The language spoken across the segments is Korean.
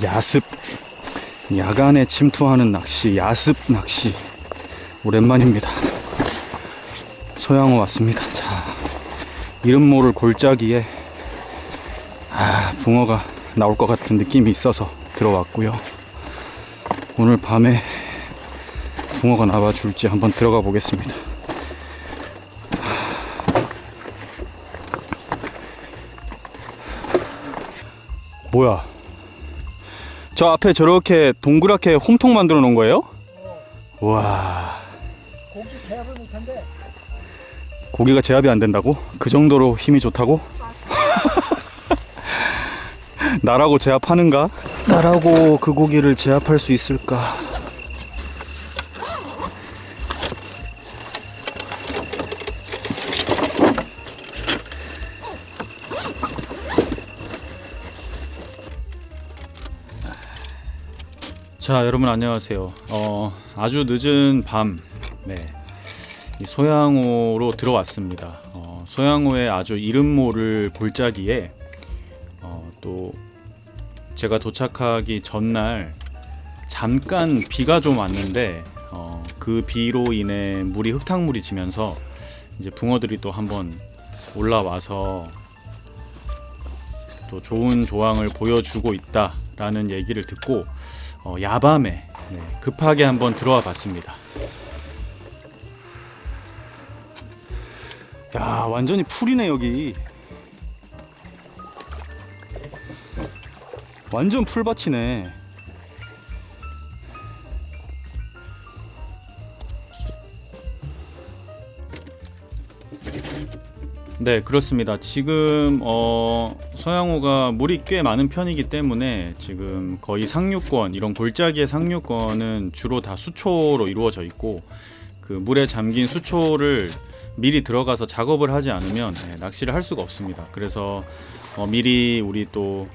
야습, 야간에 침투하는 낚시, 야습 낚시 오랜만입니다. 소양호 왔습니다. 자, 이름 모를 골짜기에 붕어가 나올 것 같은 느낌이 있어서 들어왔고요. 오늘 밤에 붕어가 나와 줄지 한번 들어가 보겠습니다. 뭐야, 저 앞에 저렇게 동그랗게 홈통 만들어 놓은 거예요? 와, 고기 제압을 못한대. 고기가 제압이 안 된다고? 그 정도로 힘이 좋다고? 나라고 제압하는가? 나라고 그 고기를 제압할 수 있을까? 자, 여러분 안녕하세요. 아주 늦은 밤, 이 소양호로 들어왔습니다. 소양호의 아주 이름 모를 골짜기에 또 제가 도착하기 전날 잠깐 비가 좀 왔는데 그 비로 인해 물이 흙탕물이 지면서 이제 붕어들이 또 한번 올라와서 또 좋은 조항을 보여주고 있다라는 얘기를 듣고 야밤에 급하게 한번 들어와 봤습니다. 야, 완전히 풀이네. 여기 완전 풀밭이네. 네, 그렇습니다. 지금 소양호가 물이 꽤 많은 편이기 때문에 지금 거의 상류권, 이런 골짜기의 상류권은 주로 다 수초로 이루어져 있고, 그 물에 잠긴 수초를 미리 들어가서 작업을 하지 않으면 낚시를 할 수가 없습니다. 그래서 미리 우리 또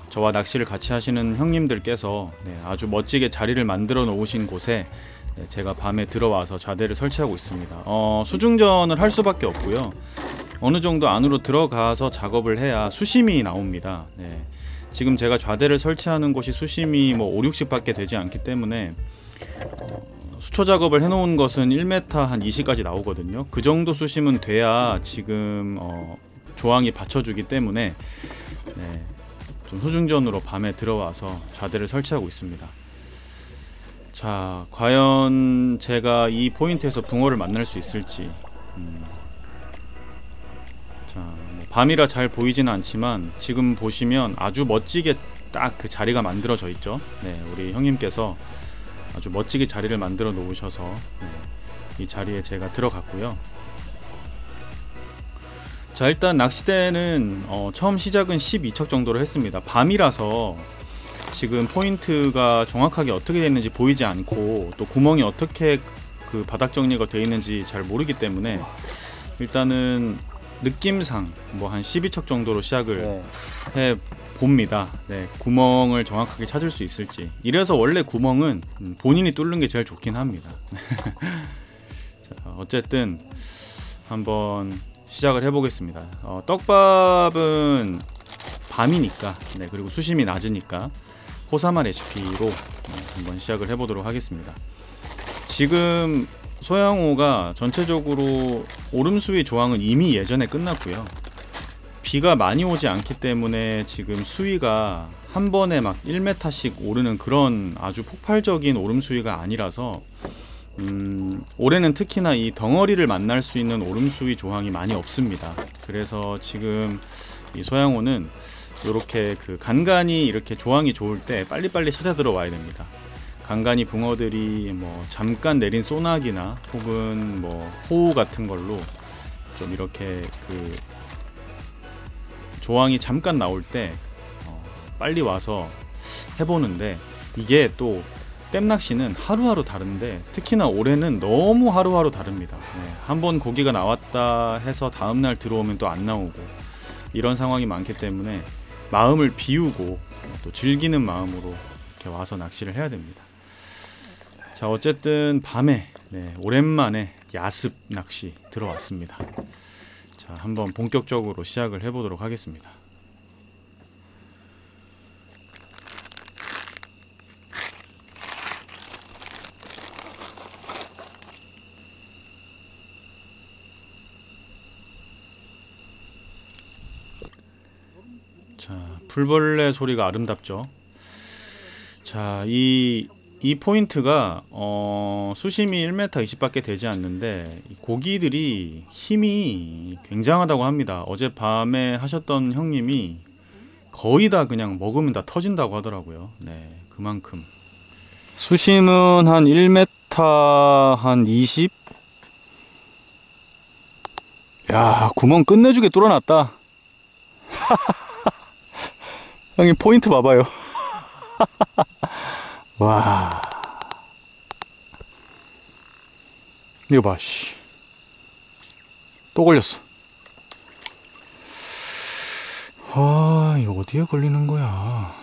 저와 낚시를 같이 하시는 형님들께서 아주 멋지게 자리를 만들어 놓으신 곳에 제가 밤에 들어와서 좌대를 설치하고 있습니다. 수중전을 할 수밖에 없고요. 어느 정도 안으로 들어가서 작업을 해야 수심이 나옵니다. 지금 제가 좌대를 설치하는 곳이 수심이 뭐 5, 60밖에 되지 않기 때문에 수초 작업을 해놓은 것은 1m 한 20까지 나오거든요. 그 정도 수심은 돼야 지금 조항이 받쳐주기 때문에 좀 수중전으로 밤에 들어와서 좌대를 설치하고 있습니다. 자, 과연 제가 이 포인트에서 붕어를 만날 수 있을지. 자, 밤이라 잘 보이지는 않지만 지금 보시면 아주 멋지게 딱 그 자리가 만들어져 있죠. 우리 형님께서 아주 멋지게 자리를 만들어 놓으셔서 이 자리에 제가 들어갔고요. 자, 일단 낚싯대는 처음 시작은 12척 정도로 했습니다. 밤이라서 지금 포인트가 정확하게 어떻게 되어 있는지 보이지 않고, 또 구멍이 어떻게 그 바닥 정리가 되어 있는지 잘 모르기 때문에 일단은 느낌상 뭐 한 12척 정도로 시작을 해 봅니다. 구멍을 정확하게 찾을 수 있을지. 이래서 원래 구멍은 본인이 뚫는 게 제일 좋긴 합니다. 자, 어쨌든 한번 시작을 해보겠습니다. 떡밥은 밤이니까, 그리고 수심이 낮으니까 호사마 레시피로 한번 시작을 해보도록 하겠습니다. 지금 소양호가 전체적으로 오름수위 조항은 이미 예전에 끝났고요. 비가 많이 오지 않기 때문에 지금 수위가 한 번에 막 1m씩 오르는 그런 아주 폭발적인 오름수위가 아니라서 올해는 특히나 이 덩어리를 만날 수 있는 오름수위 조항이 많이 없습니다. 그래서 지금 이 소양호는 이렇게 그 간간히 이렇게 조항이 좋을 때 빨리빨리 찾아 들어와야 됩니다. 간간히 붕어들이 뭐 잠깐 내린 소나기나 혹은 뭐 호우 같은 걸로 좀 이렇게 그 조항이 잠깐 나올 때 빨리 와서 해보는데, 이게 또 댐낚시는 하루하루 다른데 특히나 올해는 너무 하루하루 다릅니다. 한번 고기가 나왔다 해서 다음날 들어오면 또 안 나오고 이런 상황이 많기 때문에 마음을 비우고 또 즐기는 마음으로 이렇게 와서 낚시를 해야 됩니다. 자, 어쨌든 밤에 오랜만에 야습 낚시 들어왔습니다. 자, 한번 본격적으로 시작을 해보도록 하겠습니다. 자, 풀벌레 소리가 아름답죠. 자, 이 포인트가 수심이 1m 20밖에 되지 않는데 이 고기들이 힘이 굉장하다고 합니다. 어젯밤에 하셨던 형님이 거의 다 그냥 먹으면 다 터진다고 하더라고요. 네, 그만큼. 수심은 한 1m 한 20? 야, 구멍 끝내주게 뚫어놨다. 형님 포인트 봐봐요. 와, 이거 봐, 씨. 또 걸렸어. 아, 이거 어디에 걸리는 거야?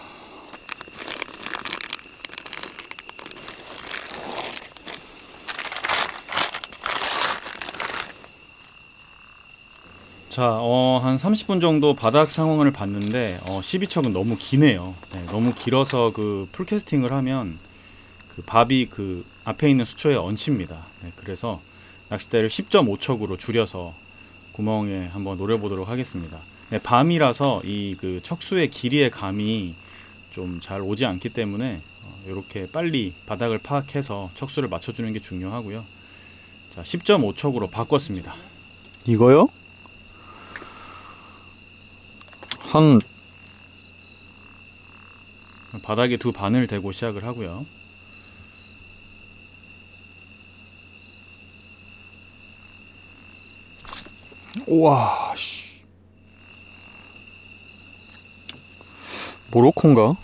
자, 한 30분 정도 바닥 상황을 봤는데 12척은 너무 기네요. 네, 너무 길어서 그 풀캐스팅을 하면 그 밥이 그 앞에 있는 수초에 얹힙니다. 네, 그래서 낚싯대를 10.5척으로 줄여서 구멍에 한번 노려보도록 하겠습니다. 네, 밤이라서 이 그 척수의 길이의 감이 좀 잘 오지 않기 때문에 이렇게 빨리 바닥을 파악해서 척수를 맞춰주는 게 중요하고요. 자, 10.5척으로 바꿨습니다. 이거요? 한 바닥에 두 바늘 대고 시작을 하고요. 우와, 씨. 모로코인가?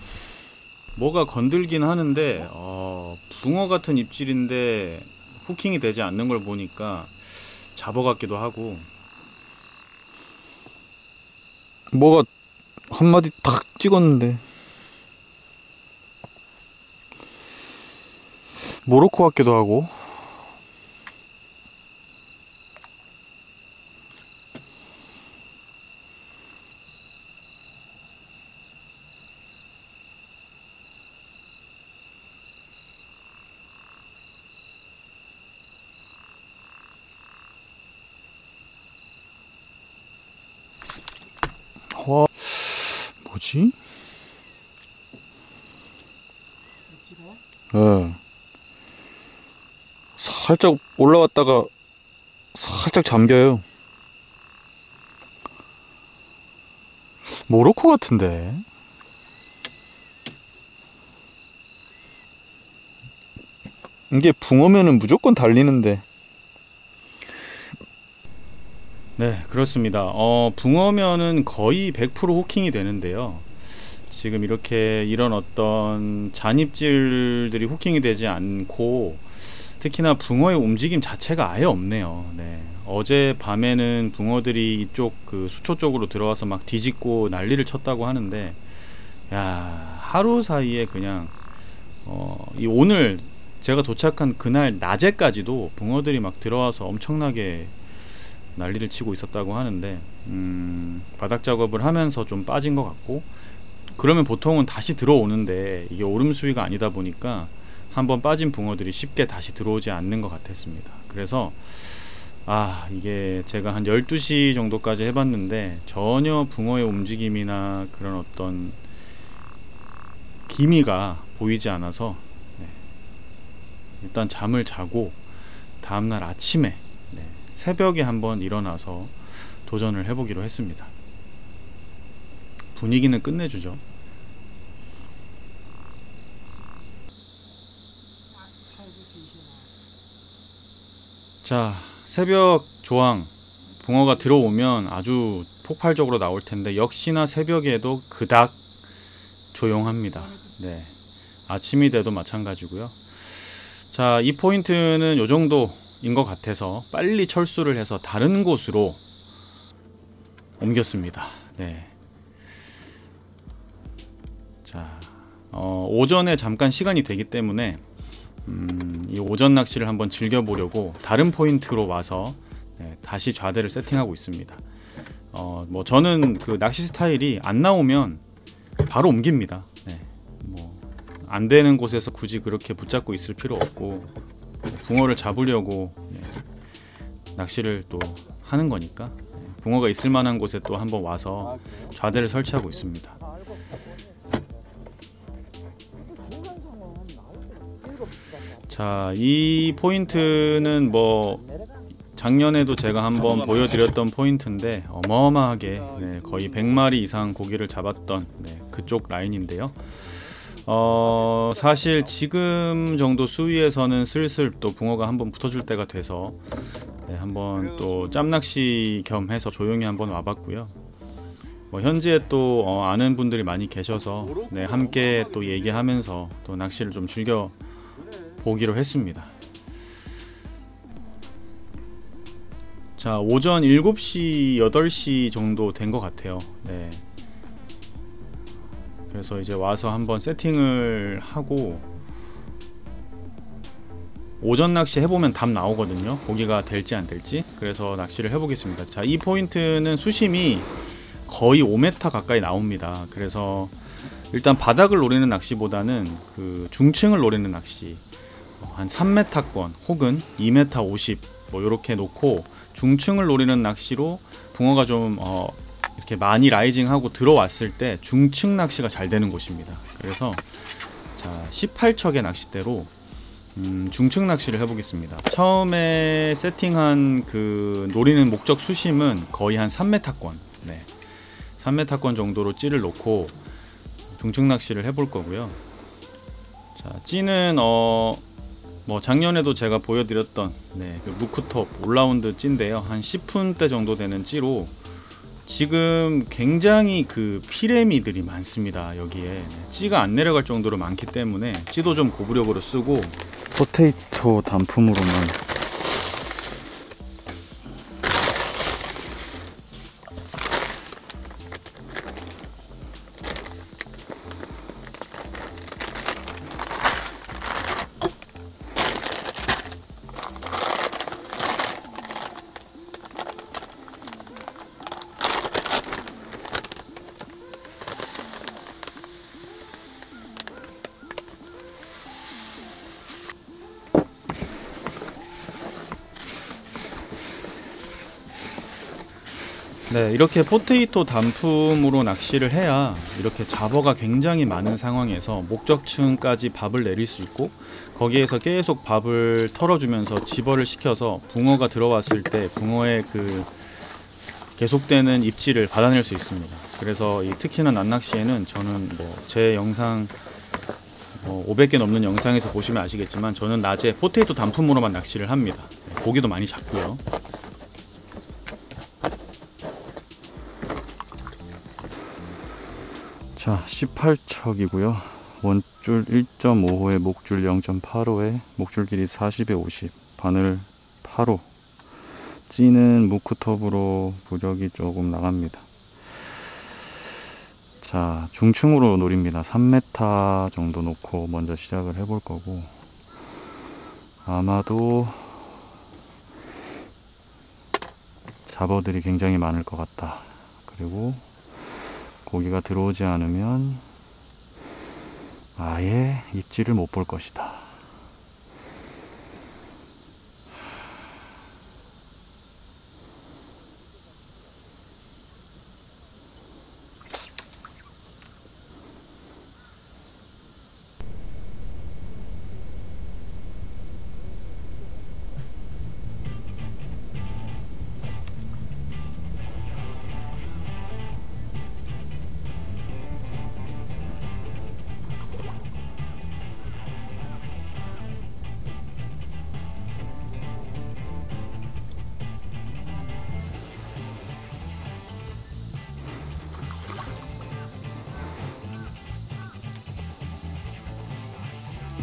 뭐가 건들긴 하는데 붕어 같은 입질인데 후킹이 되지 않는 걸 보니까 잡어 같기도 하고, 뭐가 한 마디 탁 찍었는데 모로코 같기도 하고. 와, 뭐지? 네. 살짝 올라왔다가 살짝 잠겨요. 모로코 같은데. 이게 붕어면은 무조건 달리는데. 네, 그렇습니다. 붕어면은 거의 100% 후킹이 되는데요. 지금 이렇게 이런 어떤 잔입질들이 후킹이 되지 않고, 특히나 붕어의 움직임 자체가 아예 없네요. 네. 어제 밤에는 붕어들이 이쪽 그 수초 쪽으로 들어와서 막 뒤집고 난리를 쳤다고 하는데, 야, 하루 사이에 그냥 이 오늘 제가 도착한 그날 낮에까지도 붕어들이 막 들어와서 엄청나게 난리를 치고 있었다고 하는데, 바닥 작업을 하면서 좀 빠진 것 같고, 그러면 보통은 다시 들어오는데 이게 오름 수위가 아니다 보니까 한번 빠진 붕어들이 쉽게 다시 들어오지 않는 것 같았습니다. 그래서 이게 제가 한 12시 정도까지 해봤는데 전혀 붕어의 움직임이나 그런 어떤 기미가 보이지 않아서, 네, 일단 잠을 자고 다음날 아침에, 네, 새벽에 한번 일어나서 도전을 해보기로 했습니다. 분위기는 끝내주죠. 자, 새벽 조항, 붕어가 들어오면 아주 폭발적으로 나올 텐데 역시나 새벽에도 그닥 조용합니다. 네, 아침이 돼도 마찬가지고요. 자, 이 포인트는 요 정도인 것 같아서 빨리 철수를 해서 다른 곳으로 옮겼습니다. 네. 자, 오전에 잠깐 시간이 되기 때문에 이 오전 낚시를 한번 즐겨보려고 다른 포인트로 와서, 네, 다시 좌대를 세팅하고 있습니다. 뭐 저는 그 낚시 스타일이 안 나오면 바로 옮깁니다. 네, 뭐 안 되는 곳에서 굳이 그렇게 붙잡고 있을 필요 없고, 붕어를 잡으려고, 네, 낚시를 또 하는 거니까, 네, 붕어가 있을 만한 곳에 또 한번 와서 좌대를 설치하고 있습니다. 자, 이 포인트는 뭐 작년에도 제가 한번 보여드렸던 포인트인데 어마어마하게 거의 100마리 이상 고기를 잡았던 그쪽 라인인데요. 사실 지금 정도 수위에서는 슬슬 또 붕어가 한번 붙어줄 때가 돼서 한번 또 짬낚시 겸 해서 조용히 한번 와봤고요. 현지에 또 아는 분들이 많이 계셔서 함께 또 얘기하면서 또 낚시를 좀 즐겨 보기로 했습니다. 자, 오전 7시, 8시 정도 된 것 같아요. 그래서 이제 와서 한번 세팅을 하고 오전 낚시 해보면 답 나오거든요. 고기가 될지 안 될지. 그래서 낚시를 해보겠습니다. 자, 이 포인트는 수심이 거의 5m 가까이 나옵니다. 그래서 일단 바닥을 노리는 낚시보다는 그 중층을 노리는 낚시, 한 3m권 혹은 2m 50 뭐 이렇게 놓고 중층을 노리는 낚시로 붕어가 좀 이렇게 많이 라이징하고 들어왔을 때 중층 낚시가 잘 되는 곳입니다. 그래서 자, 18척의 낚싯대로 중층 낚시를 해보겠습니다. 처음에 세팅한 그 노리는 목적 수심은 거의 한 3m권, 3m권 정도로 찌를 놓고 중층 낚시를 해볼 거고요. 자, 찌는 뭐 작년에도 제가 보여드렸던 그 무크톱 올라운드 찌인데요. 한 10분대 정도 되는 찌로 지금 굉장히 그 피레미들이 많습니다. 여기에 찌가 안 내려갈 정도로 많기 때문에 찌도 좀 고부력으로 쓰고 포테이토 단품으로만 이렇게 포테이토 단품으로 낚시를 해야 이렇게 잡어가 굉장히 많은 상황에서 목적층까지 밥을 내릴 수 있고 거기에서 계속 밥을 털어주면서 집어를 시켜서 붕어가 들어왔을 때 붕어의 그 계속되는 입질을 받아낼 수 있습니다. 그래서 특히나 난낚시에는 저는 뭐 제 영상 500개 넘는 영상에서 보시면 아시겠지만 저는 낮에 포테이토 단품으로만 낚시를 합니다. 고기도 많이 잡고요. 자, 18척이고요. 원줄 1.5호에 목줄 0.85에 목줄 길이 40에 50, 바늘 8호. 찌는 무크톱으로 부력이 조금 나갑니다. 자, 중층으로 노립니다. 3m 정도 놓고 먼저 시작을 해볼 거고 아마도 잡어들이 굉장히 많을 것 같다. 그리고 고기가 들어오지 않으면 아예 입질을 못 볼 것이다.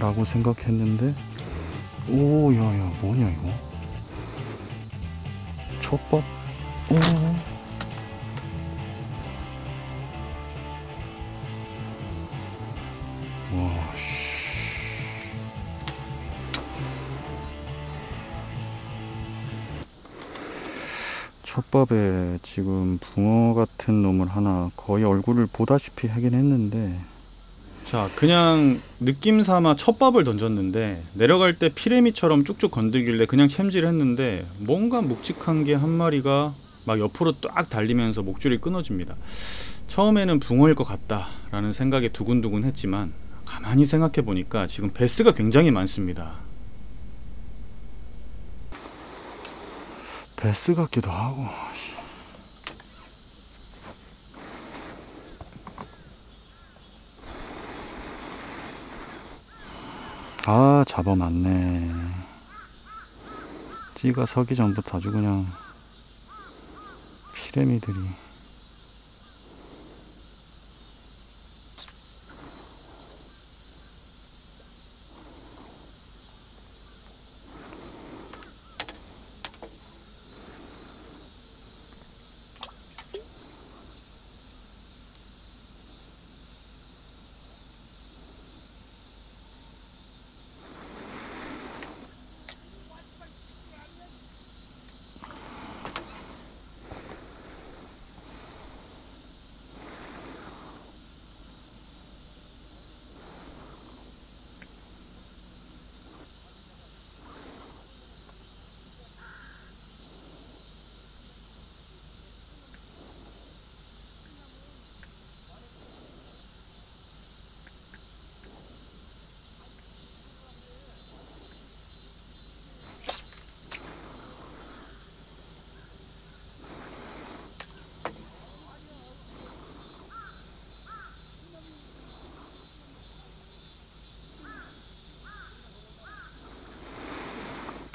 라고 생각했는데 오 야야 뭐냐 이거 첩밥 와 첩밥에 지금 붕어 같은 놈을 하나 거의 얼굴을 보다시피 하긴 했는데 자, 그냥 느낌 삼아 첩밥을 던졌는데 내려갈 때 피레미처럼 쭉쭉 건들길래 그냥 챔질을 했는데 뭔가 묵직한 게 한 마리가 막 옆으로 딱 달리면서 목줄이 끊어집니다. 처음에는 붕어일 것 같다 라는 생각에 두근두근 했지만 가만히 생각해 보니까 지금 베스가 굉장히 많습니다. 베스 같기도 하고. 아, 잡아맞네. 찌가 서기 전부터 아주 그냥 피레미들이.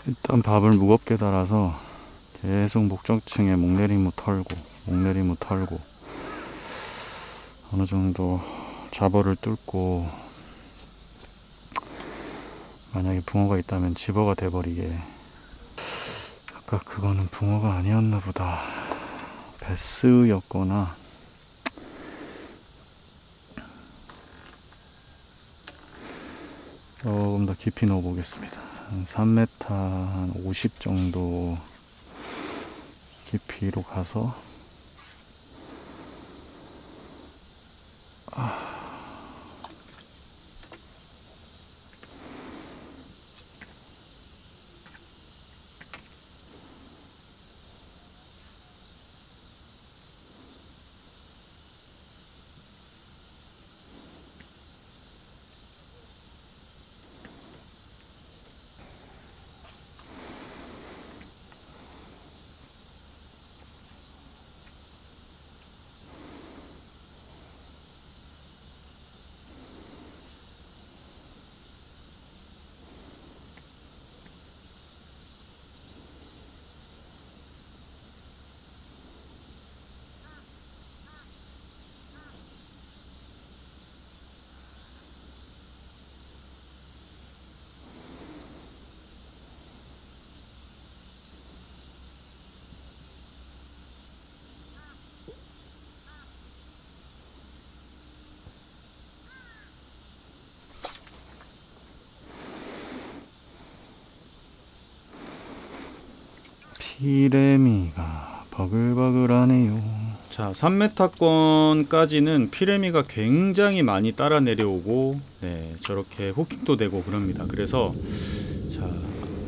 일단 밥을 무겁게 달아서 계속 목적층에 목내리무 털고 어느 정도 잡어를 뚫고, 만약에 붕어가 있다면 집어가 돼버리게. 아까 그거는 붕어가 아니었나 보다. 베스였거나. 조금 더 깊이 넣어 보겠습니다. 한 3m 한 50 정도 깊이로 가서 피레미가 버글버글하네요. 자, 3m권까지는 피레미가 굉장히 많이 따라 내려오고, 네, 저렇게 호킹도 되고 그럽니다. 그래서 자,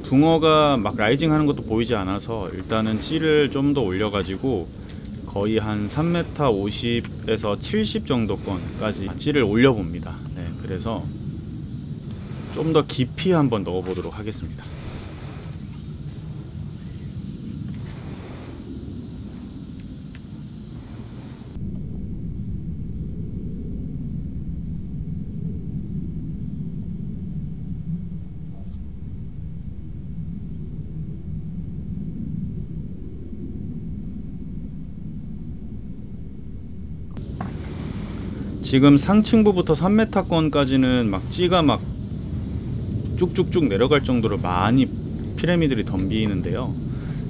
붕어가 막 라이징 하는 것도 보이지 않아서 일단은 찌를 좀 더 올려가지고 거의 한 3m 50에서 70 정도권까지 찌를 올려봅니다. 네, 그래서 좀 더 깊이 한번 넣어보도록 하겠습니다. 지금 상층부부터 3m권까지는 막 찌가 막 쭉쭉쭉 내려갈 정도로 많이 피라미들이 덤비는데요.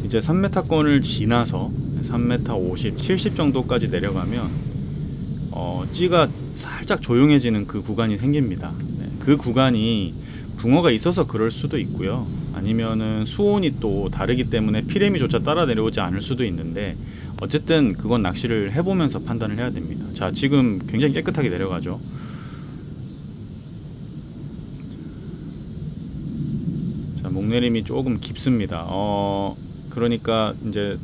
이제 3m권을 지나서 3m 50, 70 정도까지 내려가면 찌가 살짝 조용해지는 그 구간이 생깁니다. 네, 그 구간이 붕어가 있어서 그럴 수도 있고요. 아니면은 수온이 또 다르기 때문에 피레미조차 따라 내려오지 않을 수도 있는데, 어쨌든 그건 낚시를 해보면서 판단을 해야 됩니다. 자, 지금 굉장히 깨끗하게 내려가죠. 자, 목내림이 조금 깊습니다. 그러니까 이제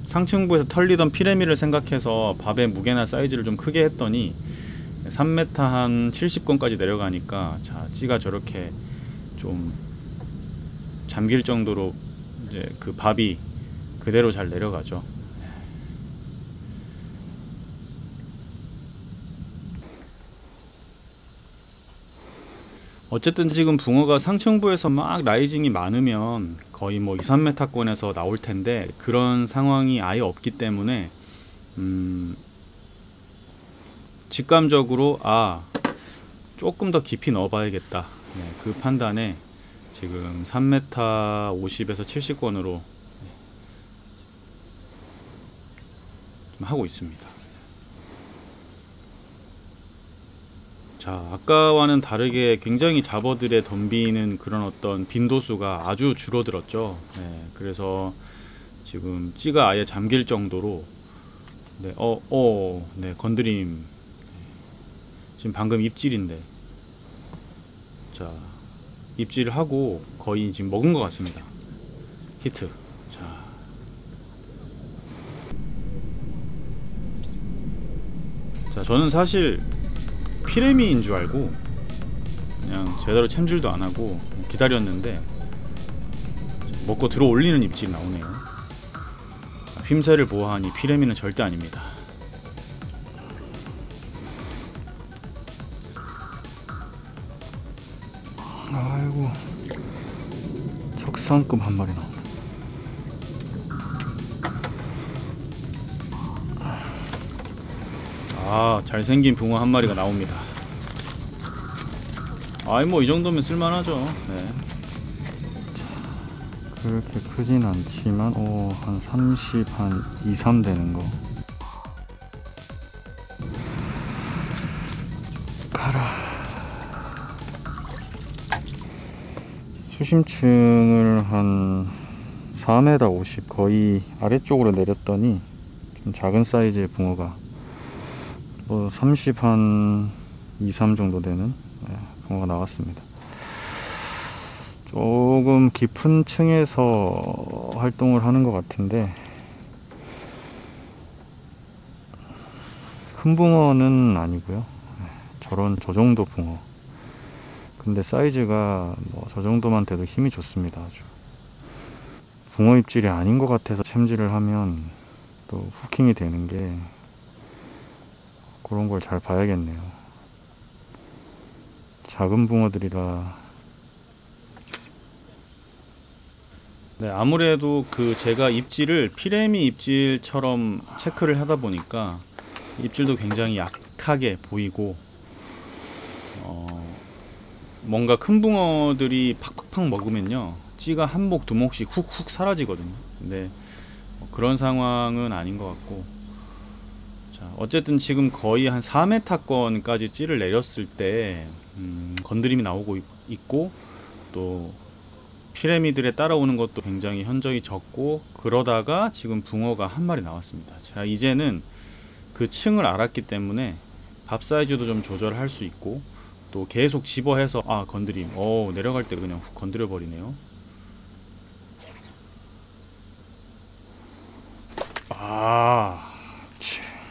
상층부에서 털리던 피레미를 생각해서 밥의 무게나 사이즈를 좀 크게 했더니 3m 한 70권까지 내려가니까 자, 찌가 저렇게 좀 잠길 정도로 이제 그 밥이 그대로 잘 내려가죠. 어쨌든 지금 붕어가 상층부에서 막 라이징이 많으면 거의 뭐 2, 3m권에서 나올 텐데 그런 상황이 아예 없기 때문에 직감적으로 조금 더 깊이 넣어봐야겠다. 네, 그 판단에 지금 3m 50에서 70권으로 하고 있습니다. 자, 아까와는 다르게 굉장히 잡어들에 덤비는 그런 어떤 빈도수가 아주 줄어들었죠. 네, 그래서 지금 찌가 아예 잠길 정도로 네, 네, 건드림. 지금 방금 입질인데 자, 입질을 하고 거의 지금 먹은 것 같습니다. 히트. 자, 저는 사실 피레미인 줄 알고 그냥 제대로 챔질도 안 하고 기다렸는데 먹고 들어 올리는 입질이 나오네요. 휨새를 보아하니 피레미는 절대 아닙니다. 아이고, 적상급 한 마리 나오네. 잘생긴 붕어 한 마리가 나옵니다. 뭐 이 정도면 쓸만하죠. 네. 그렇게 크진 않지만 한 30, 한 2, 3 되는 거. 가라. 수심층을 한 4m 50 거의 아래쪽으로 내렸더니 좀 작은 사이즈의 붕어가 30 한 2, 3 정도 되는 붕어가 나왔습니다. 조금 깊은 층에서 활동을 하는 것 같은데 큰 붕어는 아니고요. 저 정도 붕어. 근데 사이즈가 저 정도만 돼도 힘이 좋습니다. 아주 붕어 입질이 아닌 것 같아서 챔질을 하면 또 후킹이 되는 게 그런 걸 잘 봐야겠네요. 작은 붕어들이라. 네, 아무래도 제가 입질을 피레미 입질처럼 체크를 하다 보니까 입질도 굉장히 약하게 보이고 뭔가 큰 붕어들이 팍팍팍 먹으면요 찌가 한 목 두 목씩 훅훅 사라지거든요. 근데 그런 상황은 아닌 것 같고, 자, 어쨌든 지금 거의 한 4m권까지 찌를 내렸을 때 건드림이 나오고 있고 또 피레미들에 따라오는 것도 굉장히 현저히 적고, 그러다가 지금 붕어가 한 마리 나왔습니다. 자, 이제는 그 층을 알았기 때문에 밥 사이즈도 좀 조절할 수 있고 또 계속 집어해서 건드림 내려갈 때 그냥 훅 건드려 버리네요.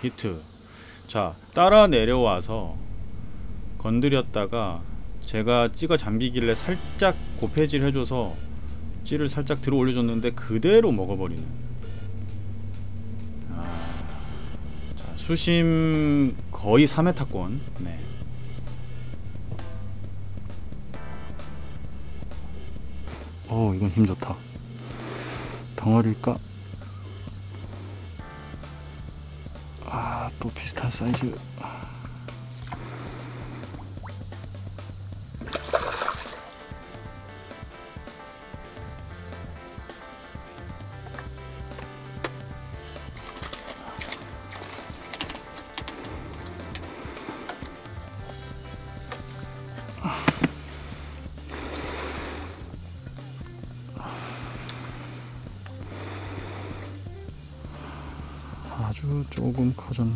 히트. 자, 따라 내려와서 건드렸다가 제가 찌가 잠기길래 살짝 고패질 해줘서 찌를 살짝 들어 올려줬는데 그대로 먹어버리는. 자, 수심 거의 4m권. 네. 이건 힘 좋다. 덩어리일까? 또 비슷한 사이즈. 아주 조금 커졌네.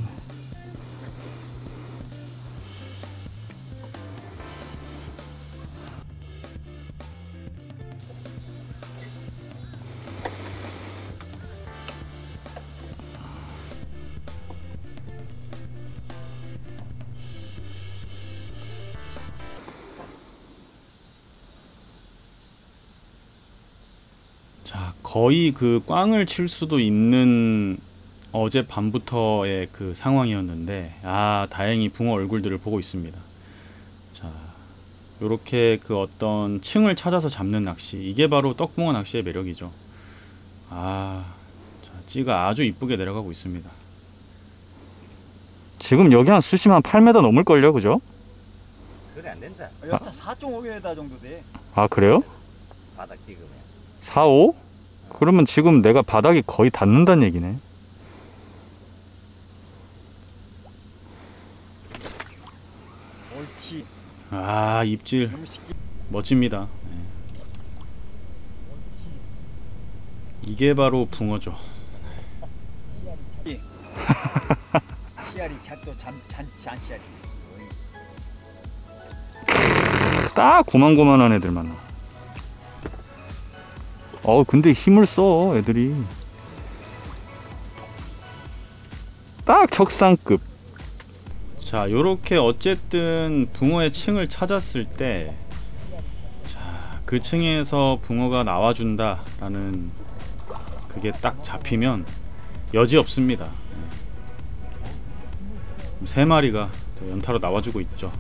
자, 거의 그 꽝을 칠 수도 있는 어젯밤부터의 그 상황이었는데, 다행히 붕어 얼굴들을 보고 있습니다. 자, 요렇게 그 어떤 층을 찾아서 잡는 낚시, 이게 바로 떡붕어 낚시의 매력이죠. 자, 찌가 아주 이쁘게 내려가고 있습니다. 지금 여기 한 수심 한 8m 넘을걸요, 그죠? 그래 안 된다. 여기서 4.5m 정도 돼. 아, 그래요? 바닥 찍으면. 4, 5? 그러면 지금 내가 바닥이 거의 닿는다는 얘기네. 옳지. 입질 너무 쉽게. 멋집니다. 이게 바로 붕어죠. 씨알이 잔또 잔씨알이. 딱 고만고만한 애들 만나. 근데 힘을 써 애들이. 딱 적상급. 자, 요렇게 어쨌든 붕어의 층을 찾았을 때, 자, 그 층에서 붕어가 나와준다 라는 그게 딱 잡히면 여지 없습니다. 3마리가 연타로 나와주고 있죠.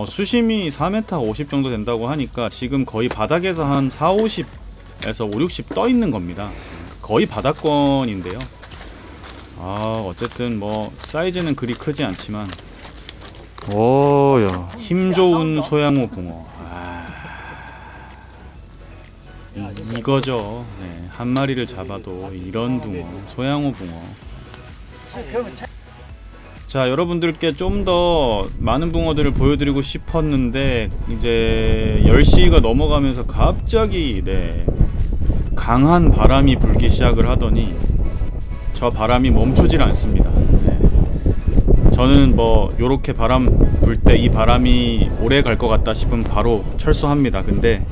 수심이 4m 50 정도 된다고 하니까 지금 거의 바닥에서 한 4, 50에서 5, 60 떠 있는 겁니다. 거의 바닥권인데요. 어쨌든 뭐 사이즈는 그리 크지 않지만 오야. 힘 좋은 소양호 붕어. 이거죠. 네, 한 마리를 잡아도 이런 붕어, 소양호 붕어. 자, 여러분들께 좀 더 많은 붕어들을 보여드리고 싶었는데 이제 10시가 넘어가면서 갑자기 강한 바람이 불기 시작을 하더니 저 바람이 멈추질 않습니다. 저는 뭐 요렇게 바람 불 때 이 바람이 오래 갈 것 같다 싶으면 바로 철수합니다. 근데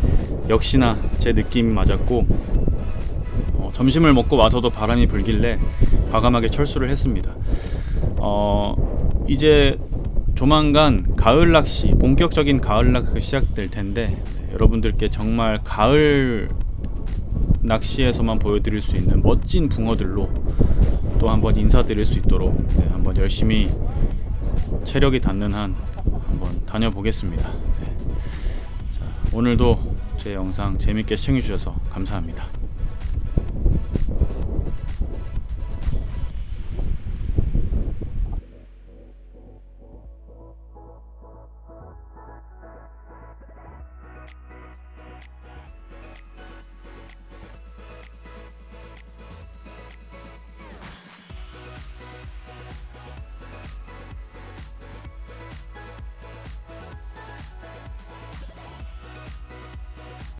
역시나 제 느낌이 맞았고 점심을 먹고 와서도 바람이 불길래 과감하게 철수를 했습니다. 이제 조만간 가을 낚시, 본격적인 가을 낚시 시작될 텐데 여러분들께 정말 가을 낚시에서만 보여드릴 수 있는 멋진 붕어들로 또 한번 인사드릴 수 있도록 한번 열심히 체력이 닿는 한 한번 다녀보겠습니다. 자, 오늘도 제 영상 재밌게 시청해주셔서 감사합니다.